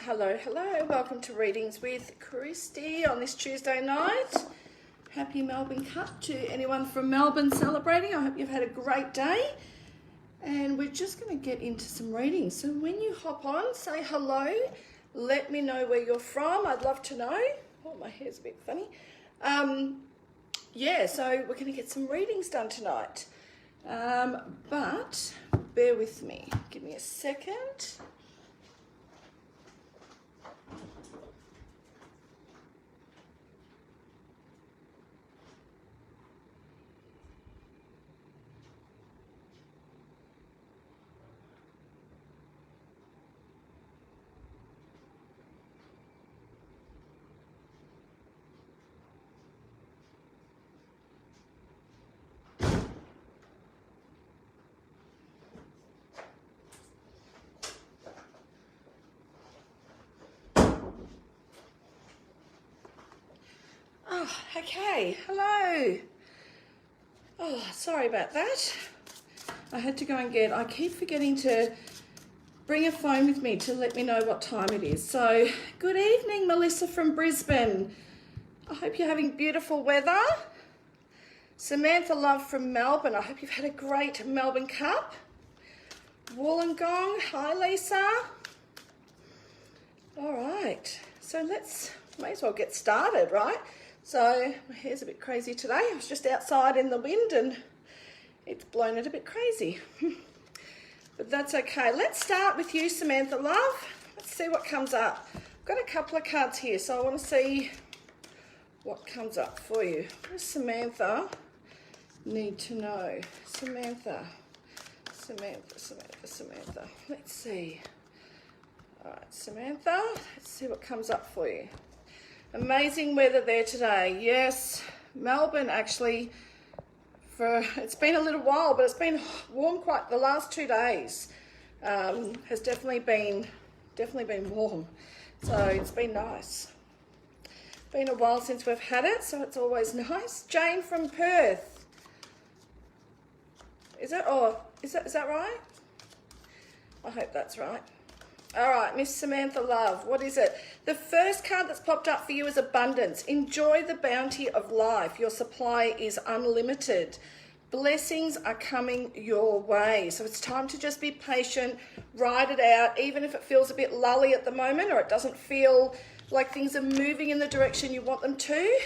Hello, welcome to Readings with Christy on this Tuesday night. Happy Melbourne Cup to anyone from Melbourne celebrating. I hope you've had a great day. And we're just going to get into some readings. So when you hop on, say hello. Let me know where you're from. I'd love to know. Oh, my hair's a bit funny. So we're going to get some readings done tonight. But bear with me. Give me a second. Oh, okay. Hello. Oh, sorry about that. I had to go and I keep forgetting to bring a phone with me to let me know what time it is. So, good evening, Melissa from Brisbane. I hope you're having beautiful weather. Samantha Love from Melbourne. I hope you've had a great Melbourne Cup. Wollongong. Hi, Lisa. All right. So may as well get started, right? So my hair's a bit crazy today. I was just outside in the wind and it's blown it a bit crazy. But that's okay. Let's start with you, Samantha Love. Let's see what comes up. I've got a couple of cards here, so I want to see what comes up for you. What does Samantha need to know? Samantha. Let's see. All right, Samantha, let's see what comes up for you. Amazing weather there today. Yes, Melbourne actually, it's been a little while, but it's been warm quite the last 2 days. Has definitely been warm. So it's been nice. Been a while since we've had it, so it's always nice. Jane from Perth. Is that right? I hope that's right. All right, Miss Samantha Love, what is it? The first card that's popped up for you is abundance. Enjoy the bounty of life. Your supply is unlimited. Blessings are coming your way. So it's time to just be patient, ride it out, even if it feels a bit lully at the moment or it doesn't feel like things are moving in the direction you want them to.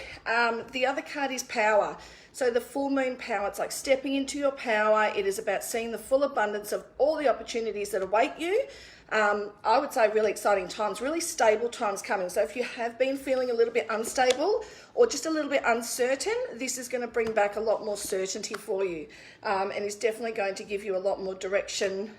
The other card is power. So the full moon power, it's like stepping into your power. It is about seeing the full abundance of all the opportunities that await you. I would say really exciting times, really stable times coming. So if you have been feeling a little bit unstable or just a little bit uncertain, this is going to bring back a lot more certainty for you and is definitely going to give you a lot more direction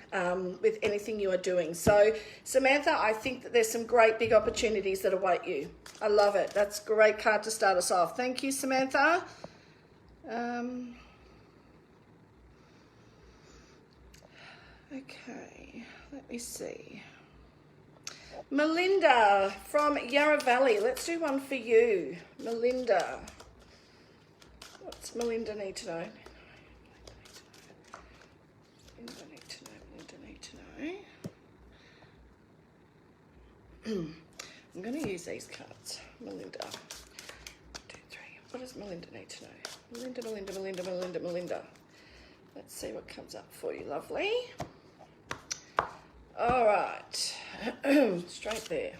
with anything you are doing. So Samantha, I think that there's some great big opportunities that await you. I love it. That's a great card to start us off. Thank you, Samantha. Okay, let me see. Melinda from Yarra Valley. Let's do one for you. Melinda. What's Melinda need to know? Melinda need to know. I'm going to use these cards. Melinda. 1, 2, 3. What does Melinda need to know? Melinda. Let's see what comes up for you, lovely. All right, straight there.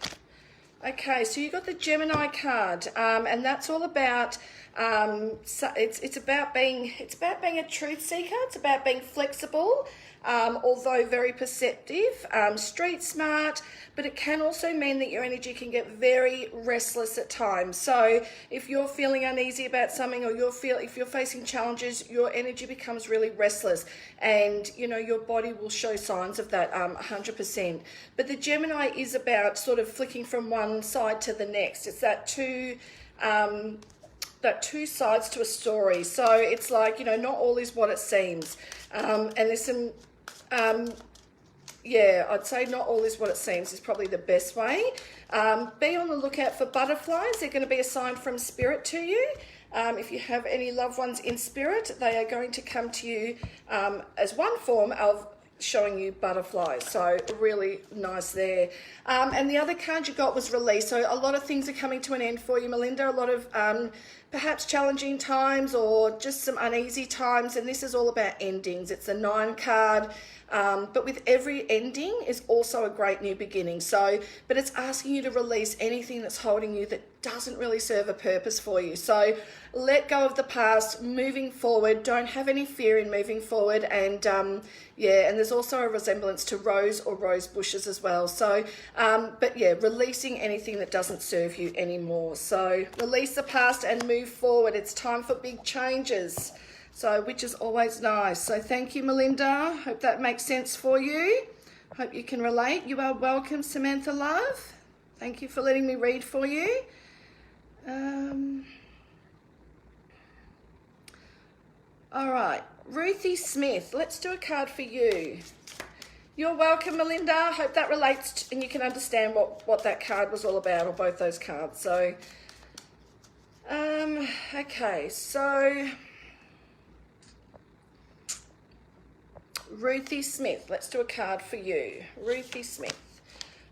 Okay, so you got the Gemini card, and that's all about. It's about being a truth seeker. It's about being flexible, although very perceptive, street smart. But it can also mean that your energy can get very restless at times. So if you're feeling uneasy about something, or if you're facing challenges, your energy becomes really restless, and your body will show signs of that 100%. But the Gemini is about sort of flicking from one side to the next. It's that two sides to a story. So it's like, not all is what it seems. And there's some, I'd say not all is what it seems is probably the best way. Be on the lookout for butterflies. They're going to be a sign from spirit to you. If you have any loved ones in spirit, they are going to come to you as one form of showing you butterflies. So really nice there. And the other card you got was release. So a lot of things are coming to an end for you, Melinda. A lot of perhaps challenging times or just some uneasy times. And this is all about endings. It's a 9 card. But with every ending is also a great new beginning. So, but it's asking you to release anything that's holding you that doesn't really serve a purpose for you. So let go of the past, moving forward. Don't have any fear in moving forward. And yeah, and there's also a resemblance to rose or rose bushes as well. So, but yeah, releasing anything that doesn't serve you anymore. So release the past and move forward. It's time for big changes. So, which is always nice. So thank you, Melinda. Hope that makes sense for you. Hope you can relate. You are welcome, Samantha Love. Thank you for letting me read for you. All right, Ruthie Smith. Let's do a card for you. You're welcome, Melinda. Hope that relates and you can understand what that card was all about, or both those cards. So, okay, so Ruthie Smith, let's do a card for you. Ruthie Smith.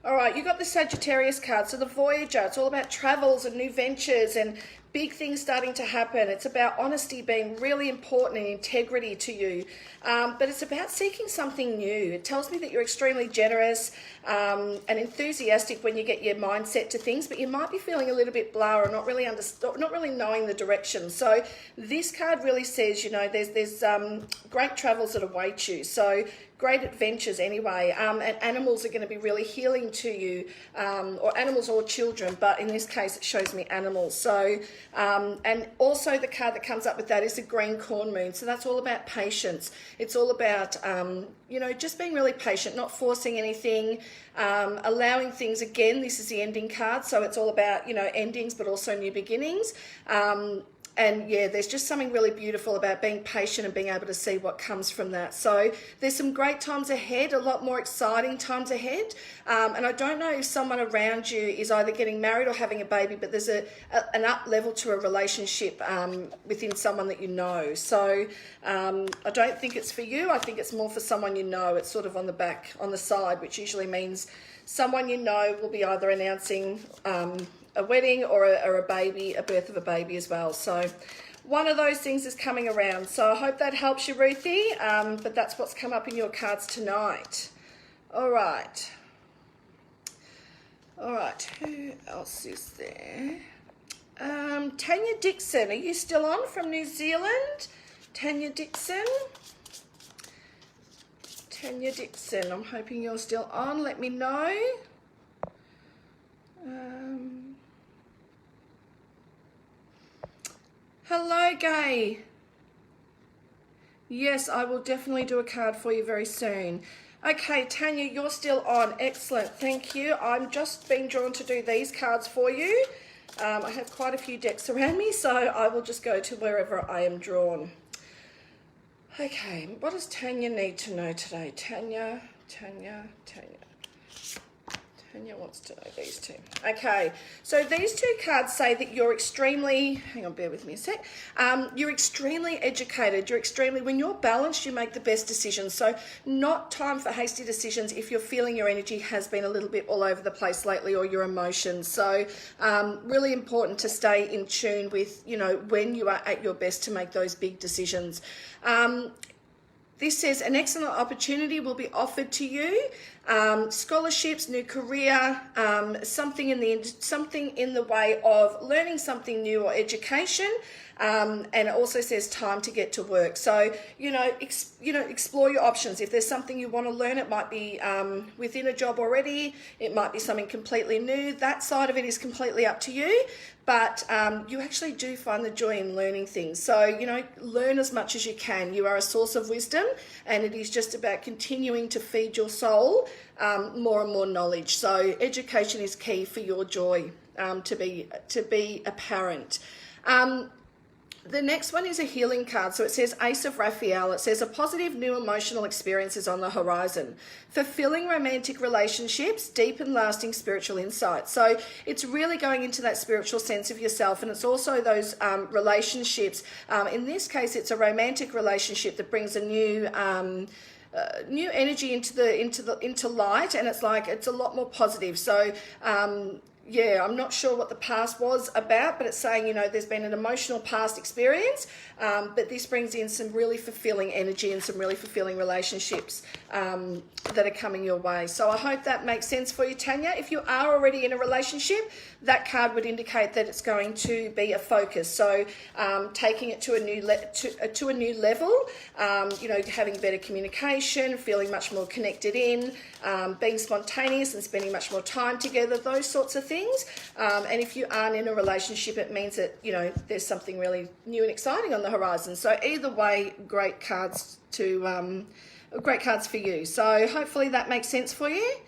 All right, you got the Sagittarius card. So the Voyager, it's all about travels and new ventures and big things starting to happen. It's about honesty being really important and integrity to you. But it's about seeking something new. It tells me that you're extremely generous and enthusiastic when you get your mindset to things, but you might be feeling a little bit blah or not really knowing the direction. So this card really says, you know, there's great travels that await you. So great adventures anyway, and animals are going to be really healing to you, or animals or children, but in this case it shows me animals. So and also the card that comes up with that is the green corn moon. So that's all about patience. It's all about you know, just being really patient, not forcing anything, allowing things. Again, this is the ending card, so it's all about, you know, endings but also new beginnings. And yeah, there's just something really beautiful about being patient and being able to see what comes from that. So there's some great times ahead, a lot more exciting times ahead. And I don't know if someone around you is either getting married or having a baby, but there's an up level to a relationship within someone that you know. So I don't think it's for you. I think it's more for someone you know. It's sort of on the side, which usually means someone you know will be either announcing a wedding or a baby, a birth of a baby as well. So one of those things is coming around. So I hope that helps you, Ruthie. But that's what's come up in your cards tonight. All right. All right. Who else is there? Tanya Dixon. Are you still on from New Zealand? Tanya Dixon. Tanya Dixon. I'm hoping you're still on. Let me know. Hello, Gay. Yes, I will definitely do a card for you very soon. Okay, Tanya, you're still on. Excellent, thank you. I'm just being drawn to do these cards for you. I have quite a few decks around me, so I will just go to wherever I am drawn. Okay, what does Tanya need to know today? Tanya wants to know these two. Okay, so these two cards say that you're extremely, hang on, bear with me a sec. You're extremely educated. When you're balanced, you make the best decisions. So not time for hasty decisions if you're feeling your energy has been a little bit all over the place lately, or your emotions. So really important to stay in tune with, you know, when you are at your best to make those big decisions. This says an excellent opportunity will be offered to you. Scholarships, new career, something in the way of learning something new or education. And it also says time to get to work. So, explore your options. If there's something you want to learn, it might be within a job already. It might be something completely new. That side of it is completely up to you. But you actually do find the joy in learning things. So, learn as much as you can. You are a source of wisdom, and it is just about continuing to feed your soul more and more knowledge. So education is key for your joy to be apparent. The next one is a healing card. So it says Ace of Raphael. It says a positive new emotional experience is on the horizon. Fulfilling romantic relationships, deep and lasting spiritual insight. So it's really going into that spiritual sense of yourself. And it's also those relationships. In this case, it's a romantic relationship that brings a new new energy into light, and it's like it's a lot more positive. So yeah, I'm not sure what the past was about, but it's saying, you know, there's been an emotional past experience, but this brings in some really fulfilling energy and some really fulfilling relationships that are coming your way. So I hope that makes sense for you, Tanya. If you are already in a relationship, that card would indicate that it's going to be a focus. So taking it to a new level, you know, having better communication, feeling much more connected in, being spontaneous and spending much more time together, those sorts of things. And if you aren't in a relationship, it means that, you know, there's something really new and exciting on the horizon. So either way, great cards for you. So hopefully that makes sense for you.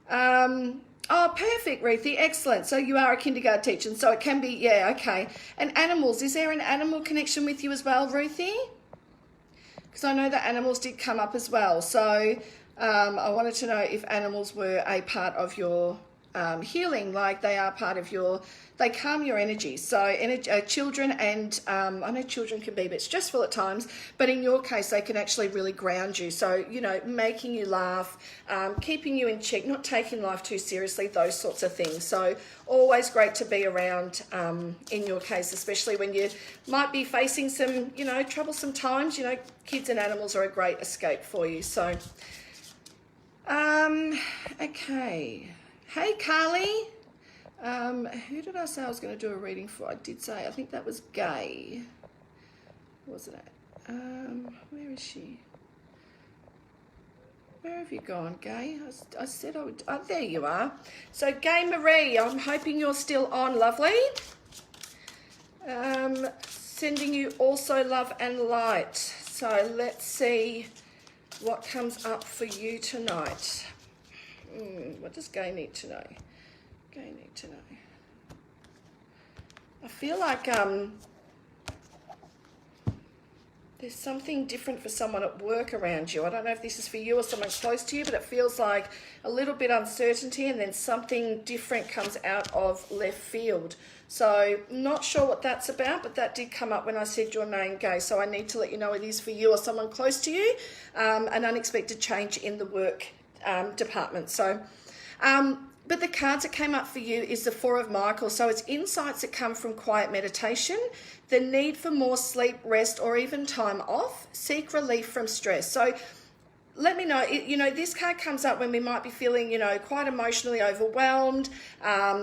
Oh, perfect, Ruthie. Excellent. So you are a kindergarten teacher, and so it can be, yeah, okay. And animals, is there an animal connection with you as well, Ruthie? Because I know that animals did come up as well. So I wanted to know if animals were a part of your healing, like they are part of your, they calm your energy. So children, and I know children can be a bit stressful at times, but in your case, they can actually really ground you. So, you know, making you laugh, keeping you in check, not taking life too seriously, those sorts of things. So always great to be around in your case, especially when you might be facing some, you know, troublesome times. You know, kids and animals are a great escape for you. So, okay. Hey, Carly. Who did I say I was going to do a reading for? I did say, I think that was Gay. Wasn't it? Where is she? Where have you gone, Gay? I said I would. Oh, there you are. So, Gay Marie, I'm hoping you're still on, lovely. Sending you also love and light. So, let's see what comes up for you tonight. What does Gay need to know? Gay need to know. I feel like there's something different for someone at work around you. I don't know if this is for you or someone close to you, but it feels like a little bit uncertainty, and then something different comes out of left field. So not sure what that's about, but that did come up when I said your name, Gay. So I need to let you know it is for you or someone close to you, an unexpected change in the work department. So but the cards that came up for you is the Four of Michael. So it's insights that come from quiet meditation, the need for more sleep, rest, or even time off, seek relief from stress. So let me know, you know, this card comes up when we might be feeling, you know, quite emotionally overwhelmed.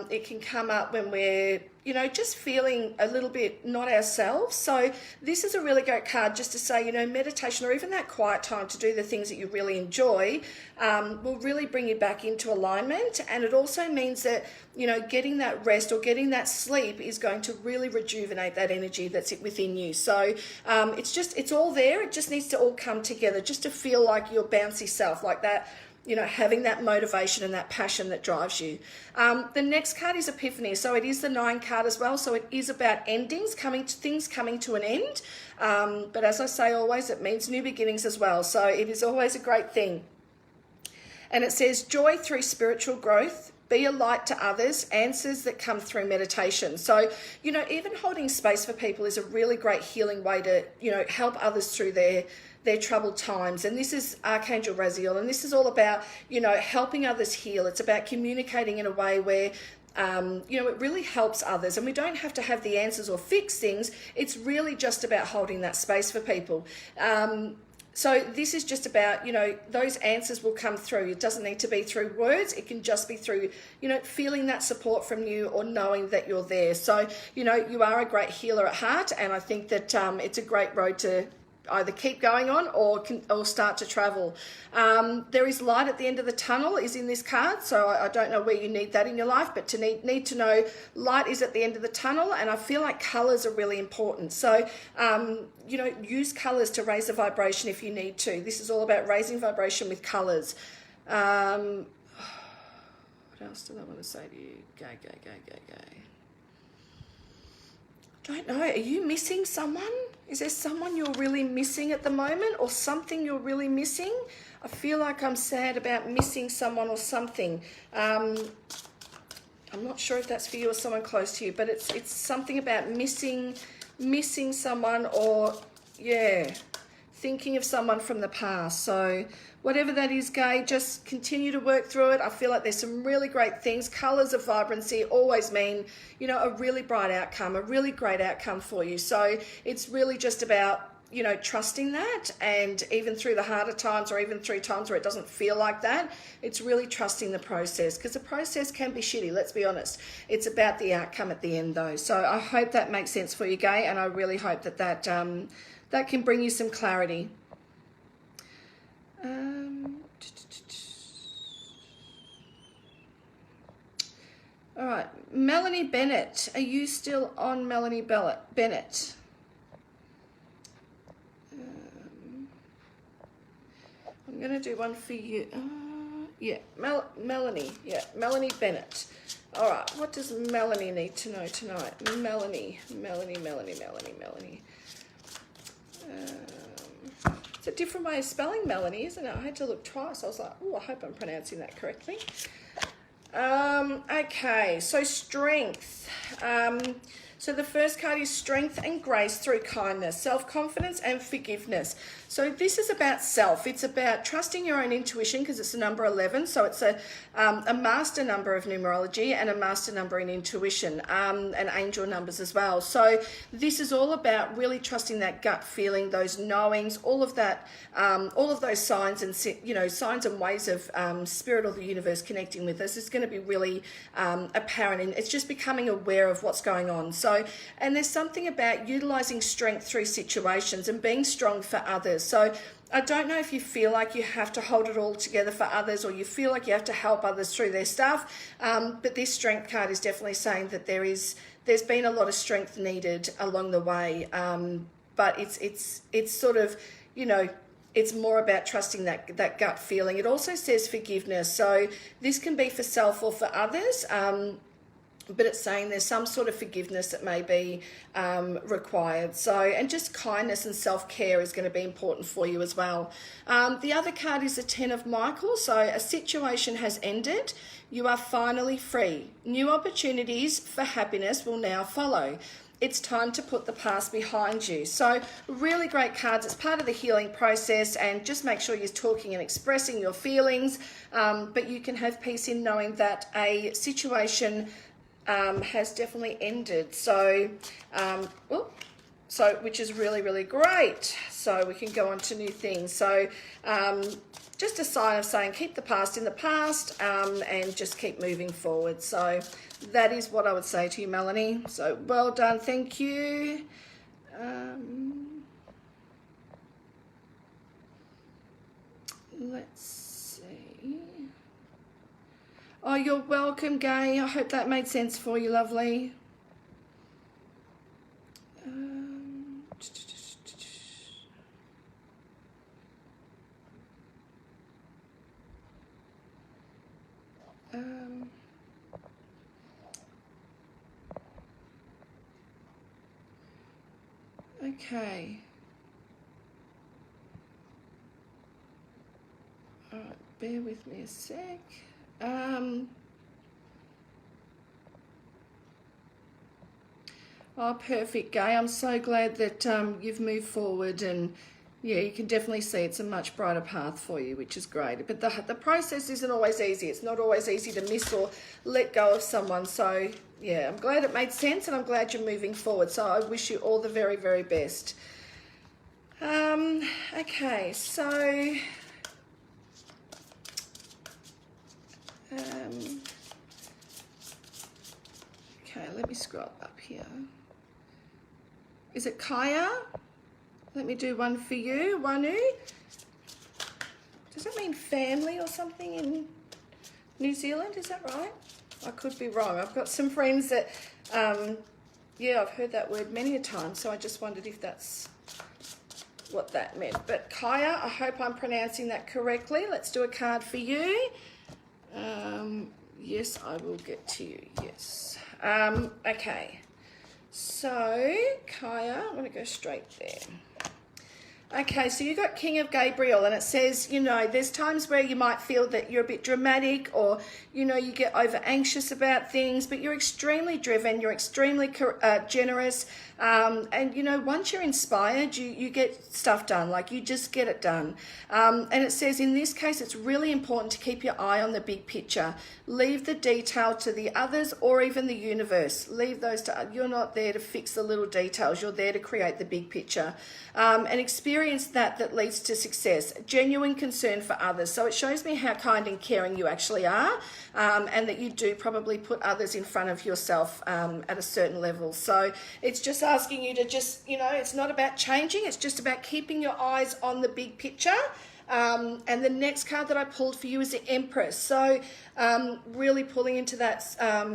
It can come up when we're, you know, just feeling a little bit not ourselves. So this is a really great card just to say, you know, meditation or even that quiet time to do the things that you really enjoy will really bring you back into alignment. And it also means that, you know, getting that rest or getting that sleep is going to really rejuvenate that energy that's within you. So it's all there. It just needs to all come together just to feel like your bouncy self, like that, you know, having that motivation and that passion that drives you. The next card is Epiphany. So it is the 9 card as well. So it is about endings, things coming to an end. But as I say always, it means new beginnings as well. So it is always a great thing. And it says, joy through spiritual growth, be a light to others, answers that come through meditation. So, you know, even holding space for people is a really great healing way to, you know, help others through their troubled times. And this is Archangel Raziel, and this is all about, you know, helping others heal. It's about communicating in a way where you know, it really helps others, and we don't have to have the answers or fix things. It's really just about holding that space for people. So this is just about, you know, those answers will come through. It doesn't need to be through words. It can just be through, you know, feeling that support from you or knowing that you're there. So, you know, you are a great healer at heart, and I think that it's a great road to either keep going on or start to travel. There is light at the end of the tunnel is in this card, so I don't know where you need that in your life, but to need to know light is at the end of the tunnel. And I feel like colours are really important. So you know, use colours to raise the vibration if you need to. This is all about raising vibration with colours. What else do I want to say to you? Go. Don't know. Are you missing someone? Is there someone you're really missing at the moment, or something you're really missing? I feel like I'm sad about missing someone or something. I'm not sure if that's for you or someone close to you, but it's something about missing someone, or yeah, thinking of someone from the past. So whatever that is, Gay, just continue to work through it. I feel like there's some really great things. Colors of vibrancy always mean, you know, a really bright outcome, a really great outcome for you. So it's really just about, you know, trusting that, and even through the harder times, or even through times where it doesn't feel like that, it's really trusting the process, because the process can be shitty, let's be honest. It's about the outcome at the end though. So I hope that makes sense for you, Gay, and I really hope that that can bring you some clarity. All right, Melanie Bennett, are you still on, Melanie Bennett? I'm going to do one for you. Yeah, Melanie. Yeah, Melanie Bennett. All right, what does Melanie need to know tonight? Melanie. It's a different way of spelling Melanie, isn't it? I had to look twice. I was like, oh, I hope I'm pronouncing that correctly. Okay, so strength. So the first card is strength and grace through kindness, self-confidence and forgiveness. So this is about self. It's about trusting your own intuition, because it's a number 11. So it's a master number of numerology and a master number in intuition, and angel numbers as well. So this is all about really trusting that gut feeling, those knowings, all of that, all of those signs and, you know, signs and ways of spirit or the universe connecting with us is going to be really apparent, and it's just becoming aware of what's going on. So, and there's something about utilizing strength through situations and being strong for others. So I don't know if you feel like you have to hold it all together for others, or you feel like you have to help others through their stuff, but this strength card is definitely saying that there's been a lot of strength needed along the way, but it's sort of, you know, it's more about trusting that gut feeling. It also says forgiveness, so this can be for self or for others, but it's saying there's some sort of forgiveness that may be required. So, and just kindness and self-care is going to be important for you as well. The other card is the 10 of Michael. So a situation has ended. You are finally free. New opportunities for happiness will now follow. It's time to put the past behind you. So really great cards. It's part of the healing process, and just make sure you're talking and expressing your feelings, but you can have peace in knowing that a situation has definitely ended. So, which is really, really great. So we can go on to new things. So just a sign of saying keep the past in the past, and just keep moving forward. So that is what I would say to you, Melanie. So well done. Thank you. Let's see. Oh, you're welcome, Gay. I hope that made sense for you, lovely. Okay. All right, bear with me a sec. Oh, perfect, Gay. I'm so glad that you've moved forward, and yeah, you can definitely see it's a much brighter path for you, which is great. But the process isn't always easy. It's not always easy to miss or let go of someone. So yeah, I'm glad it made sense, and I'm glad you're moving forward. So I wish you all the very, very best. Okay, so okay, let me scroll up here. Is it Kaya? Let me do one for you, Wanu. Does that mean family or something in New Zealand? Is that right? I could be wrong. I've got some friends that, yeah, I've heard that word many a time, so I just wondered if that's what that meant. But Kaya, I hope I'm pronouncing that correctly. Let's do a card for you. Yes, I will get to you. Yes. Okay. So, Kaya, I'm going to go straight there. Okay, so you got King of Gabriel, and it says, you know, there's times where you might feel that you're a bit dramatic, or, you know, you get over anxious about things, but you're extremely driven, you're extremely generous, and, you know, once you're inspired, you get stuff done, like you just get it done. And it says in this case, it's really important to keep your eye on the big picture. Leave the detail to the others or even the universe. Leave those to, you're not there to fix the little details, you're there to create the big picture. And experience that leads to success. Genuine concern for others. So it shows me how kind and caring you actually are, and that you do probably put others in front of yourself at a certain level. So it's just asking you to just, you know, it's not about changing, it's just about keeping your eyes on the big picture. And the next card that I pulled for you is the Empress. So really pulling into that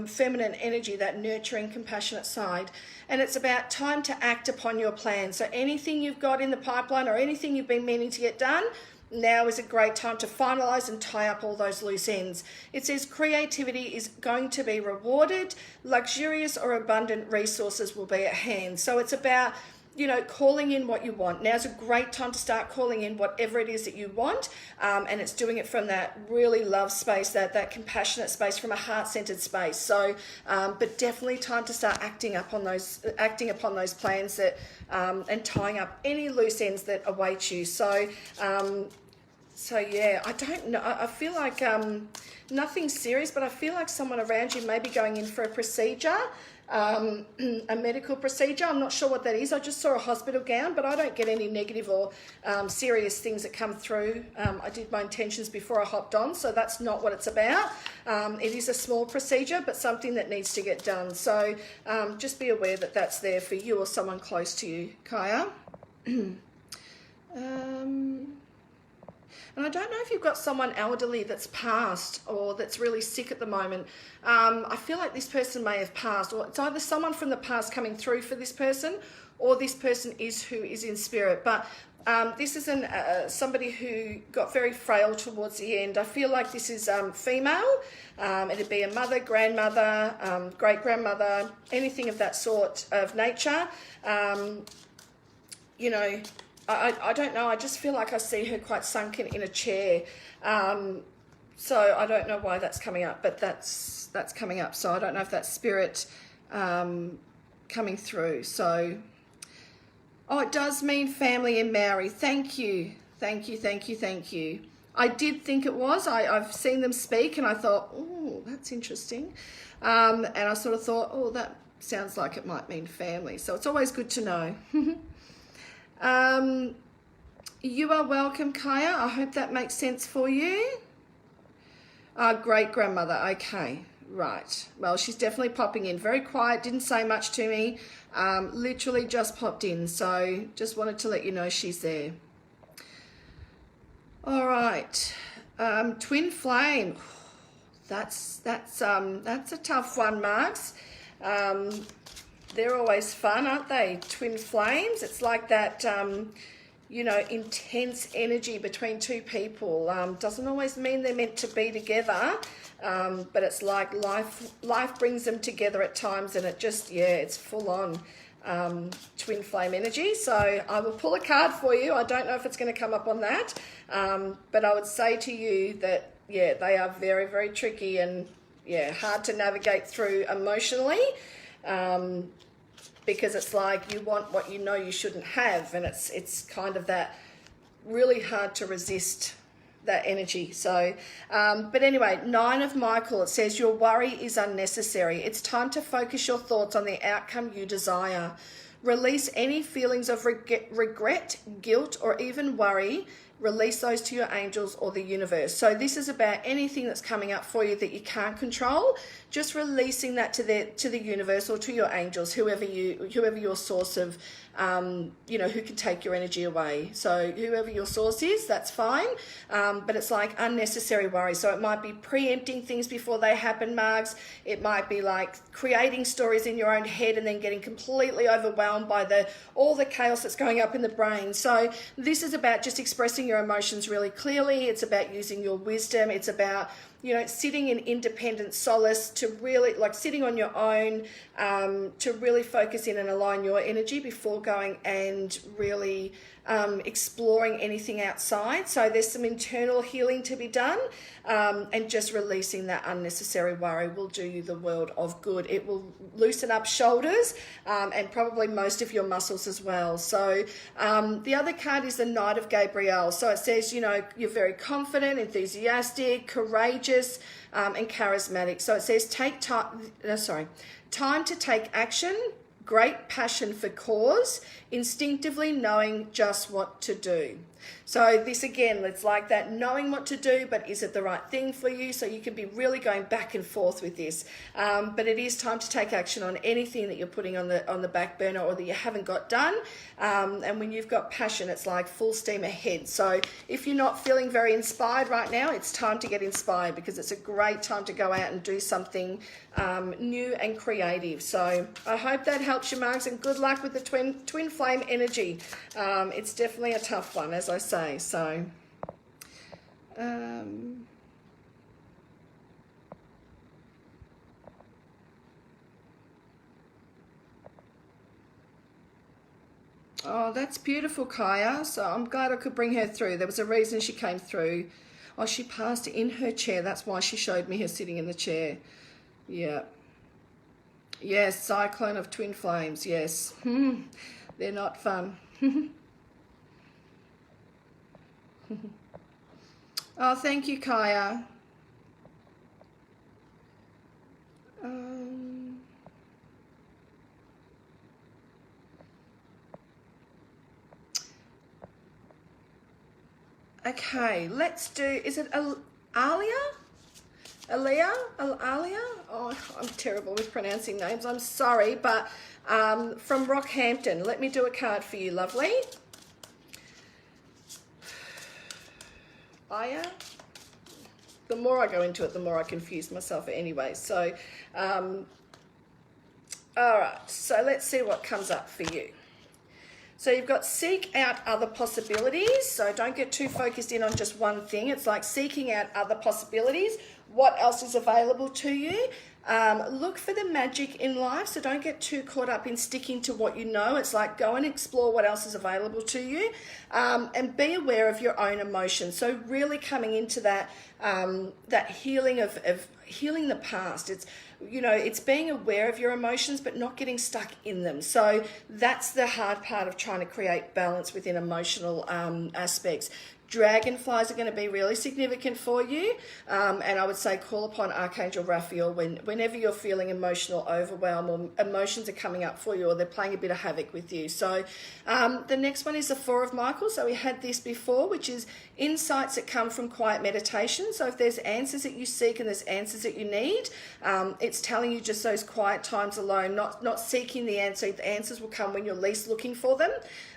feminine energy, that nurturing, compassionate side. And it's about time to act upon your plan. So anything you've got in the pipeline or anything you've been meaning to get done, now is a great time to finalize and tie up all those loose ends. It says creativity is going to be rewarded. Luxurious or abundant resources will be at hand. So it's about, you know, calling in what you want. Now's a great time to start calling in whatever it is that you want, and it's doing it from that really love space, that compassionate space, from a heart-centered space. So, but definitely time to start acting upon those plans that, and tying up any loose ends that await you. So, yeah, I don't know. I feel like nothing serious, but I feel like someone around you may be going in for a procedure. A medical procedure. I'm not sure what that is. I just saw a hospital gown, but I don't get any negative or serious things that come through. I did my intentions before I hopped on, so that's not what it's about. It is a small procedure, but something that needs to get done. So just be aware that that's there for you or someone close to you, Kaya. And I don't know if you've got someone elderly that's passed or that's really sick at the moment. I feel like this person may have passed, or it's either someone from the past coming through for this person, or this person is who is in spirit. But this is somebody who got very frail towards the end. I feel like this is female. It'd be a mother, grandmother, great-grandmother, anything of that sort of nature. You know, I don't know. I just feel like I see her quite sunken in a chair. So I don't know why that's coming up, but that's coming up. So I don't know if that's spirit coming through. So, oh, it does mean family in Maori. Thank you. Thank you, thank you, thank you. I did think it was. I've seen them speak and I thought, oh, that's interesting. And I sort of thought, oh, that sounds like it might mean family. So it's always good to know. You are welcome, Kaya. I hope that makes sense for you. Great-grandmother. Okay, right. Well, she's definitely popping in. Very quiet, didn't say much to me. Literally just popped in, so just wanted to let you know she's there. All right. Twin flame. That's a tough one, Marks. They're always fun, aren't they? Twin flames. It's like that, you know, intense energy between two people. Doesn't always mean they're meant to be together, but it's like life brings them together at times, and it just, yeah, it's full on twin flame energy. So I will pull a card for you. I don't know if it's going to come up on that, but I would say to you that, yeah, they are very, very tricky and, yeah, hard to navigate through emotionally. Because it's like you want what you know you shouldn't have, and it's kind of that really hard to resist that energy. So, but anyway, 9 of Michael, it says your worry is unnecessary. It's time to focus your thoughts on the outcome you desire. Release any feelings of regret, guilt, or even worry. Release those to your angels or the universe. So this is about anything that's coming up for you that you can't control. Just releasing that to the universe or to your angels, whoever your source of, you know, who can take your energy away. So whoever your source is, that's fine. But it's like unnecessary worry. So it might be preempting things before they happen, Margs. It might be like creating stories in your own head and then getting completely overwhelmed by all the chaos that's going up in the brain. So this is about just expressing your emotions really clearly. It's about using your wisdom. It's about, you know, sitting in independent solace, to really, like, sitting on your own, to really focus in and align your energy before going and really exploring anything outside. So there's some internal healing to be done, and just releasing that unnecessary worry will do you the world of good. It will loosen up shoulders, and probably most of your muscles as well. So the other card is the Knight of Gabriel. So it says, you know, you're very confident, enthusiastic, courageous, and charismatic. So it says time to take action, great passion for cause, instinctively knowing just what to do. So this again, it's like that knowing what to do, but is it the right thing for you? So you can be really going back and forth with this. But it is time to take action on anything that you're putting on the back burner or that you haven't got done. And when you've got passion, it's like full steam ahead. So if you're not feeling very inspired right now, it's time to get inspired, because it's a great time to go out and do something new and creative. So I hope that helps you, Marks, and good luck with the twin flame energy. It's definitely a tough one, as I say. So oh, that's beautiful, Kaya. So I'm glad I could bring her through. There was a reason she came through. Oh, she passed in her chair. That's why she showed me her sitting in the chair. Yeah. Yes, cyclone of twin flames. Yes. They're not fun. Oh, thank you, Kaya. Okay, let's do, is it Alia? Alia? Alia? Oh, I'm terrible with pronouncing names. I'm sorry, but from Rockhampton. Let me do a card for you, lovely. Aya? The more I go into it, the more I confuse myself anyway. So, all right. So let's see what comes up for you. So you've got seek out other possibilities. So don't get too focused in on just one thing. It's like seeking out other possibilities. What else is available to you? Look for the magic in life. So don't get too caught up in sticking to what you know. It's like go and explore what else is available to you, and be aware of your own emotions. So really coming into that that healing of healing the past. It's, you know, it's being aware of your emotions but not getting stuck in them. So that's the hard part of trying to create balance within emotional aspects. Dragonflies are going to be really significant for you, and I would say call upon Archangel Raphael whenever you're feeling emotional overwhelm or emotions are coming up for you or they're playing a bit of havoc with you. So the next one is the Four of Michael. So we had this before, which is insights that come from quiet meditation. So if there's answers that you seek and there's answers that you need, it's telling you just those quiet times alone, not seeking the answer. The answers will come when you're least looking for them.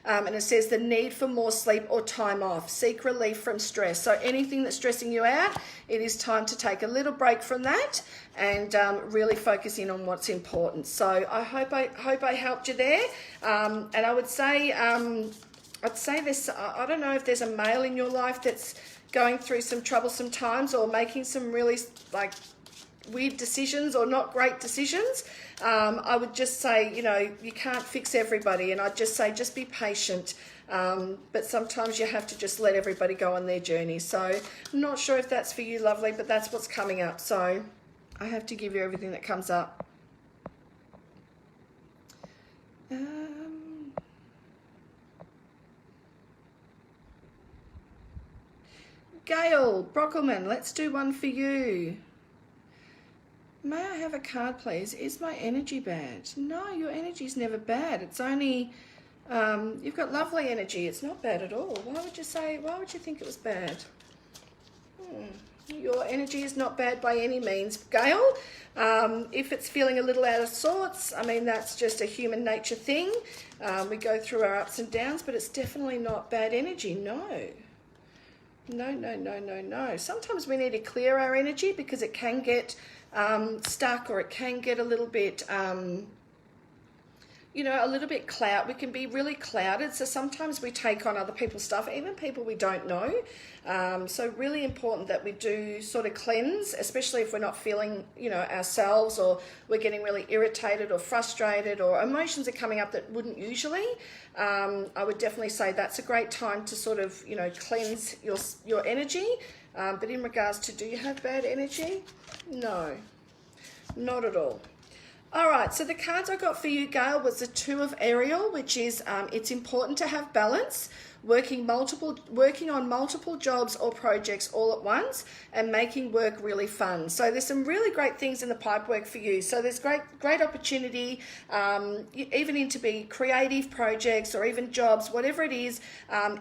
And it says the need for more sleep or time off. Seek relief from stress. So anything that's stressing you out, it is time to take a little break from that and really focus in on what's important. So I hope I helped you there. And I would say I'd say this. I don't know if there's a male in your life that's going through some troublesome times or making some really like weird decisions or not great decisions. I would just say, you know, you can't fix everybody, and I'd just say just be patient. But sometimes you have to just let everybody go on their journey. So I'm not sure if that's for you, lovely, but that's what's coming up. So I have to give you everything that comes up. Gail Brockelman, let's do one for you. May I have a card, please? Is my energy bad? No, your energy's never bad. It's only, you've got lovely energy. It's not bad at all. Why would you think it was bad? Your energy is not bad by any means, Gail. If it's feeling a little out of sorts, I mean, that's just a human nature thing. We go through our ups and downs, but it's definitely not bad energy, no. No. Sometimes we need to clear our energy because it can get stuck, or it can get a little bit you know, a little bit we can be really clouded. So sometimes we take on other people's stuff, even people we don't know. So really important that we do sort of cleanse, especially if we're not feeling, you know, ourselves, or we're getting really irritated or frustrated, or emotions are coming up that wouldn't usually. I would definitely say that's a great time to sort of, you know, cleanse your energy. But in regards to, do you have bad energy? No, not at all. All right, so the cards I got for you, Gail, was the Two of Ariel, which is it's important to have balance, working on multiple jobs or projects all at once, and making work really fun. So there's some really great things in the pipework for you. So there's great opportunity, even into be creative projects or even jobs, whatever it is.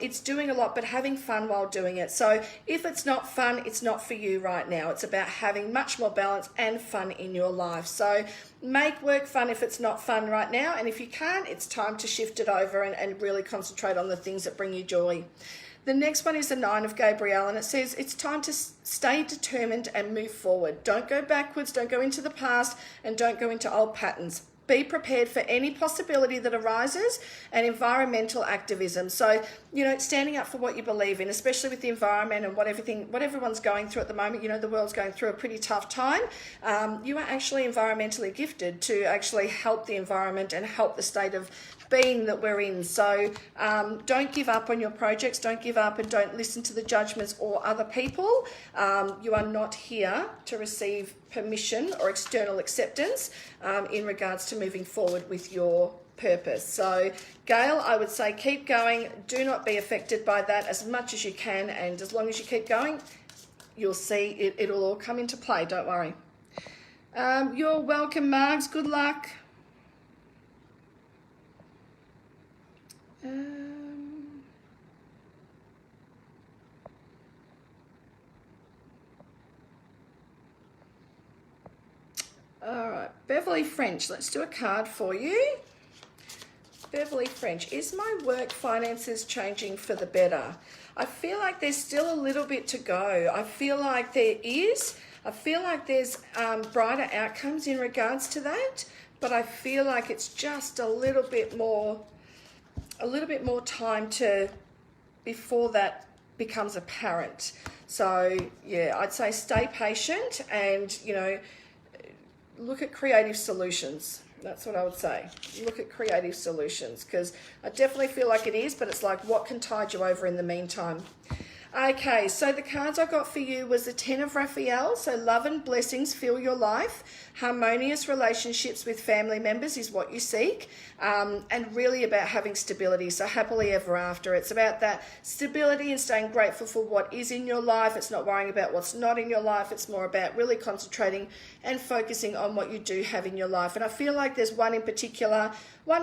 It's doing a lot, but having fun while doing it. So if it's not fun, it's not for you right now. It's about having much more balance and fun in your life. So make work fun if it's not fun right now, and if you can't, it's time to shift it over and really concentrate on the things that bring you joy. The next one is the Nine of Gabriel, and it says it's time to stay determined and move forward. Don't go backwards, don't go into the past, and don't go into old patterns. Be prepared for any possibility that arises, and environmental activism. So, you know, standing up for what you believe in, especially with the environment and what everyone's going through at the moment. You know, the world's going through a pretty tough time. You are actually environmentally gifted to actually help the environment and help the state of being that we're in. So don't give up on your projects, don't give up, and don't listen to the judgments or other people. You are not here to receive permission or external acceptance in regards to moving forward with your purpose. So Gail, I would say keep going. Do not be affected by that as much as you can, and as long as you keep going, you'll see it'll all come into play. Don't worry. You're welcome, Margs. Good luck. All right, Beverly French, let's do a card for you. Beverly French, is my work finances changing for the better? I feel like there's still a little bit to go. I feel like there is. I feel like there's brighter outcomes in regards to that, but I feel like it's just a little bit more time before that becomes apparent. So yeah, I'd say stay patient and, you know, look at creative solutions. That's what I would say. Look at creative solutions, because I definitely feel like it is, but it's like, what can tide you over in the meantime? Okay, so the cards I got for you was the Ten of Raphael. So love and blessings fill your life. Harmonious relationships with family members is what you seek. And really about having stability. So happily ever after. It's about that stability and staying grateful for what is in your life. It's not worrying about what's not in your life. It's more about really concentrating and focusing on what you do have in your life. And I feel like there's one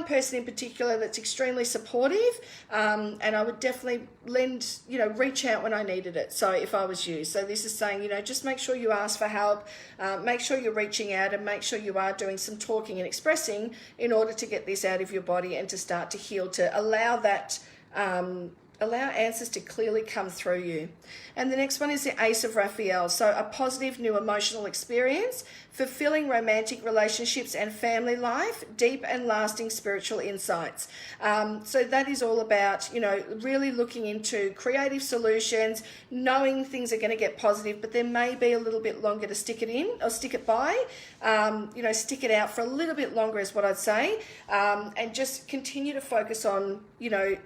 person in particular that's extremely supportive, and I would definitely reach out when I needed it. So if I was you, so this is saying, you know, just make sure you ask for help, make sure you're reaching out, and make sure you are doing some talking and expressing in order to get this out of your body and to start to heal, to allow that allow answers to clearly come through you. And the next one is the Ace of Raphael. So a positive new emotional experience, fulfilling romantic relationships and family life, deep and lasting spiritual insights. So that is all about, you know, really looking into creative solutions, knowing things are going to get positive, but there may be a little bit longer to stick it in or stick it by. Stick it out for a little bit longer is what I'd say. And just continue to focus on, you know,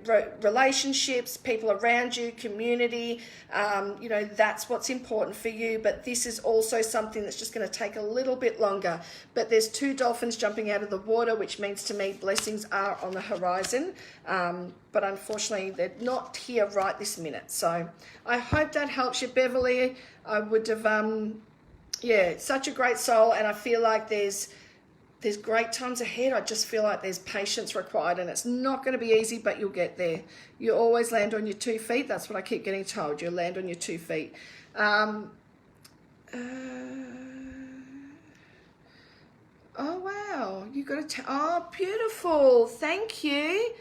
relationships, people around you, community. That's what's important for you. But this is also something that's just going to take a little bit longer. But there's 2 dolphins jumping out of the water, which means to me blessings are on the horizon. But unfortunately, they're not here right this minute. So I hope that helps you, Beverly. I would have, such a great soul. And I feel like there's great times ahead. I just feel like there's patience required, and it's not going to be easy, but you'll get there. You always land on your 2 feet. That's what I keep getting told. You'll land on your 2 feet. Oh, wow. You got oh, beautiful. Thank you.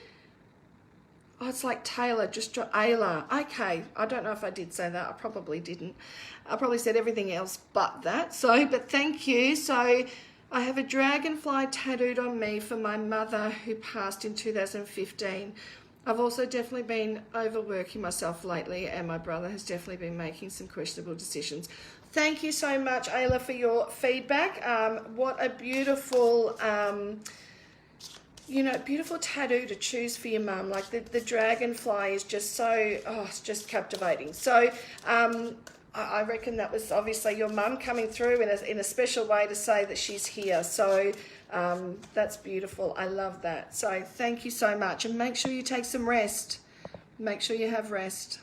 Oh, it's like Taylor, just Ayla. Okay. I don't know if I did say that. I probably didn't. I probably said everything else but that. So, but thank you. So, I have a dragonfly tattooed on me for my mother who passed in 2015. I've also definitely been overworking myself lately, and my brother has definitely been making some questionable decisions. Thank you so much, Ayla, for your feedback. What a beautiful, beautiful tattoo to choose for your mum. Like the dragonfly is just so, it's just captivating. So I reckon that was obviously your mum coming through in a special way to say that she's here. So that's beautiful. I love that. So thank you so much. And make sure you take some rest. Make sure you have rest.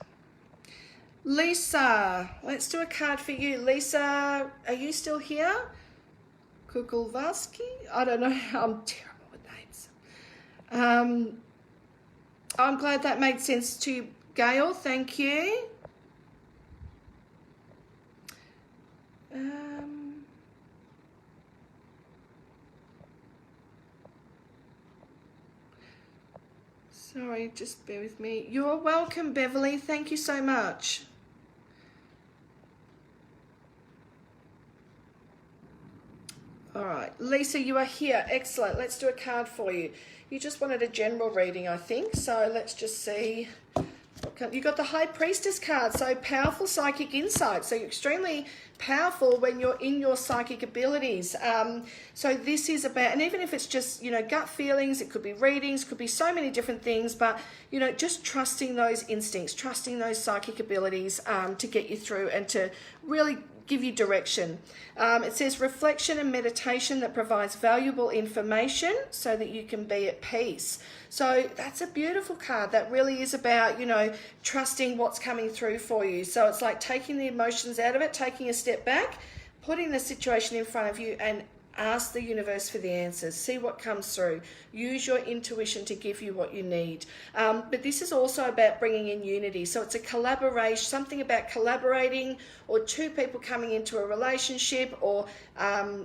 Lisa, let's do a card for you. Lisa, are you still here? Kukulvaski? I don't know. I'm terrible with names. I'm glad that made sense to you, Gail. Thank you. Sorry, just bear with me. You're welcome, Beverly. Thank you so much. All right, Lisa, you are here. Excellent. Let's do a card for you. You just wanted a general reading, I think. So let's just see. You got the High Priestess card. So powerful psychic insight. So you're extremely powerful when you're in your psychic abilities. So this is about, and even if it's just, gut feelings, it could be readings, could be so many different things, but, just trusting those instincts, trusting those psychic abilities to get you through and to really give you direction. It says reflection and meditation that provides valuable information so that you can be at peace. So that's a beautiful card. That really is about, trusting what's coming through for you. So it's like taking the emotions out of it, taking a step back, putting the situation in front of you and ask the universe for the answers. See what comes through. Use your intuition to give you what you need. But this is also about bringing in unity. So it's a collaboration, something about collaborating or two people coming into a relationship or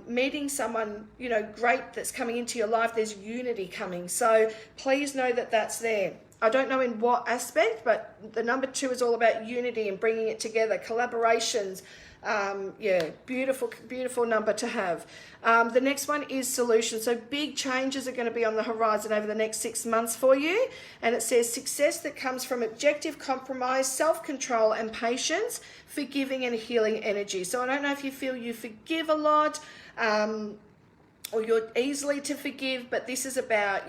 meeting someone, great that's coming into your life. There's unity coming. So please know that that's there. I don't know in what aspect, but the number 2 is all about unity and bringing it together, collaborations. Beautiful, beautiful number to have. The next one is solutions. So big changes are going to be on the horizon over the next 6 months for you. And it says success that comes from objective compromise, self-control and patience, forgiving and healing energy. So I don't know if you feel you forgive a lot or you're easily to forgive, but this is about,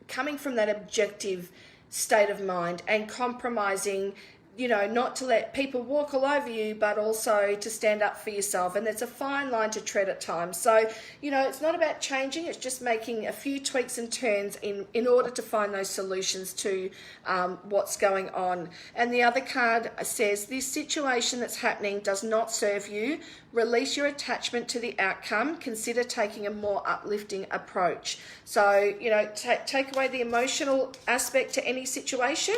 coming from that objective state of mind and compromising, not to let people walk all over you, but also to stand up for yourself. And there's a fine line to tread at times. So, it's not about changing. It's just making a few tweaks and turns in order to find those solutions to what's going on. And the other card says, this situation that's happening does not serve you. Release your attachment to the outcome. Consider taking a more uplifting approach. So, take away the emotional aspect to any situation,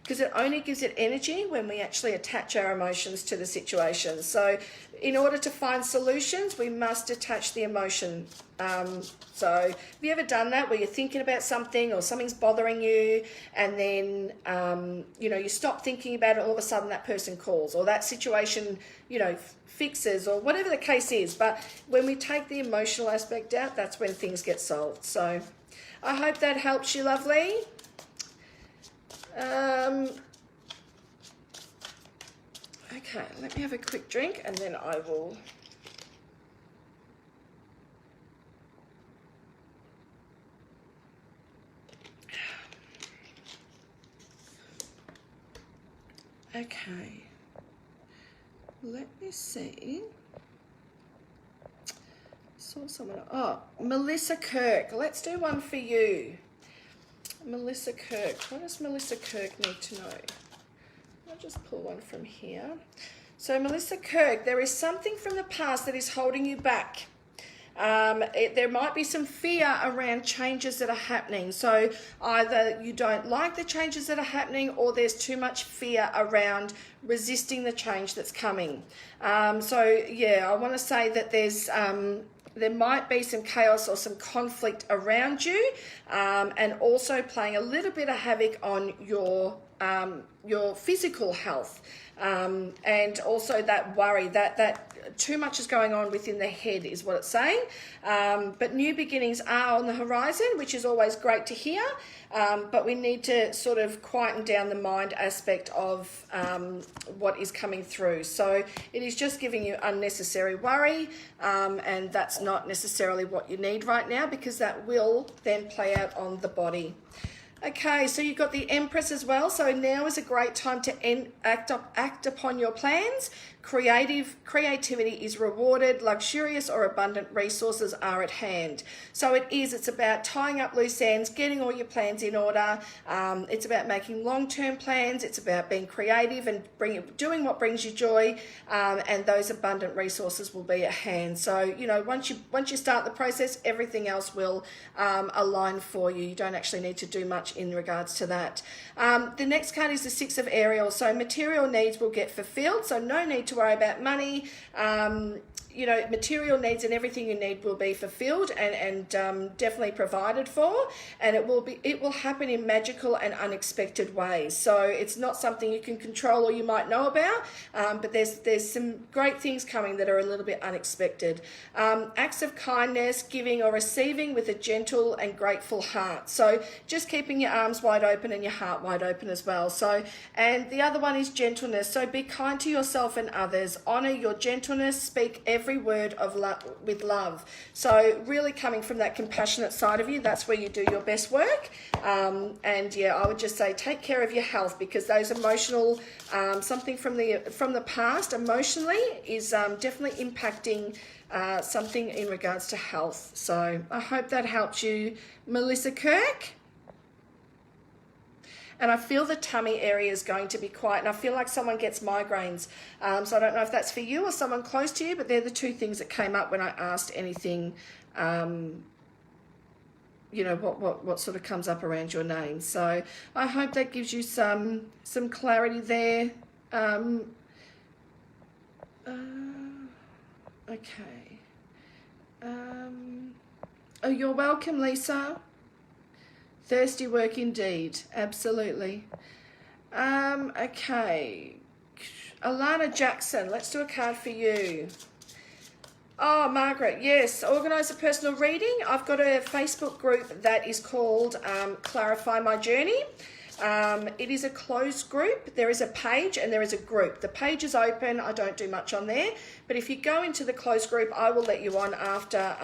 because it only gives it energy when we actually attach our emotions to the situation. So in order to find solutions, we must attach the emotion. So have you ever done that where you're thinking about something or something's bothering you and then, you stop thinking about it, all of a sudden that person calls or that situation, fixes or whatever the case is. But when we take the emotional aspect out, that's when things get solved. So I hope that helps you, lovely. Okay, let me have a quick drink and then I will. Okay, let me see. Saw someone. Oh, Melissa Kirk. Let's do one for you. Melissa Kirk. What does Melissa Kirk need to know? I'll just pull one from here. So Melissa Kirk, there is something from the past that is holding you back. There might be some fear around changes that are happening. So either you don't like the changes that are happening or there's too much fear around resisting the change that's coming. I want to say that there might be some chaos or some conflict around you, and also playing a little bit of havoc on your physical health, and also that worry, that too much is going on within the head is what it's saying. But new beginnings are on the horizon, which is always great to hear. But we need to sort of quieten down the mind aspect of what is coming through. So it is just giving you unnecessary worry, and that's not necessarily what you need right now, because that will then play out on the body. Okay, so you've got the Empress as well. So now is a great time to act upon your plans. Creativity is rewarded. Luxurious or abundant resources are at hand. So it's about tying up loose ends, getting all your plans in order. It's about making long-term plans. It's about being creative and doing what brings you joy, and those abundant resources will be at hand. So, you know, once you start the process, everything else will align for you. You don't actually need to do much in regards to that. The next card is the Six of Ariel. So material needs will get fulfilled. So no need to worry about money. You know, material needs and everything you need will be fulfilled and definitely provided for, and it will happen in magical and unexpected ways. So it's not something you can control or you might know about, but there's some great things coming that are a little bit unexpected. Acts of kindness, giving or receiving with a gentle and grateful heart. So just keeping your arms wide open and your heart wide open as well. So, and the other one is gentleness. So be kind to yourself and others. Honor your gentleness. Speak every word of with love. So really coming from that compassionate side of you, that's where you do your best work. And yeah, I would just say take care of your health, because those emotional, something from the past emotionally is definitely impacting something in regards to health. So I hope that helps you, Melissa Kirk. And I feel the tummy area is going to be quiet, and I feel like someone gets migraines. So I don't know if that's for you or someone close to you, but they're the two things that came up when I asked anything, you know, what sort of comes up around your name. So I hope that gives you some clarity there. Okay. Oh, you're welcome, Lisa. Thirsty work indeed, absolutely. Okay, Alana Jackson, let's do a card for you. Oh, Margaret, yes, organise a personal reading. I've got a Facebook group that is called Clarify My Journey. It is a closed group. There is a page and there is a group. The page is open. I don't do much on there. But if you go into the closed group, I will let you on after